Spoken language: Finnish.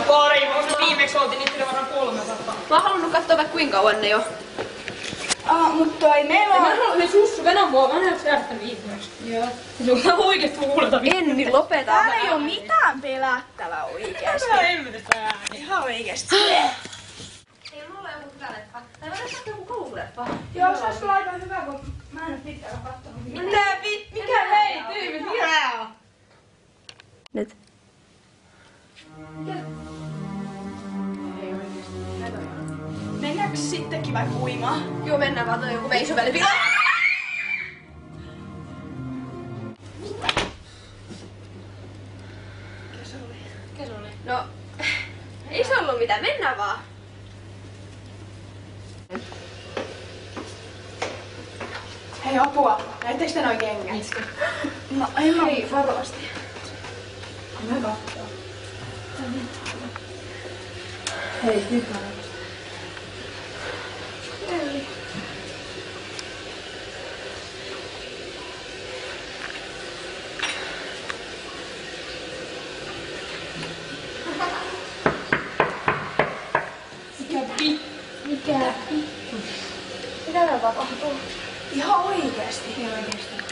Pari, koska viimeksi oltiin niitä varmaan 300. Mä oon halunnut katsoa vaikka kuinka kauan ne jo. Mutta toi meillä on... Me sussu venän mua vanhaksi järjestä viimeksi. Joo. Sulla on oikeesti huuleta viimeksi. Enni, lopeta. Täällä ei oo mitään pelättävää oikeesti. Täällä ei hemmetestä ääni. Ihan oikeesti. Ei mulla joku hyvä leppa. Tai mä tässä joku koululeppa. Joo, se ois kyllä aika hyvä, kun mä en oo pitkään kattonut mitään. Nää mikä hei, tyypit, mikä nää on? Nyt. Mennäänkö sittenkin vaikka uimaan? Joo, mennään vaan, toi joku veisuväli. Mikä se oli? No, ei se ollut mitään, mennään vaan. Hei apua, näittekö te noin kengät? No en mä Hei, varovasti. mä kattoo. Hei, hyvä. Mikä? Mitä tapahtuu? Ihan oikeesti. Ihan oikeesti.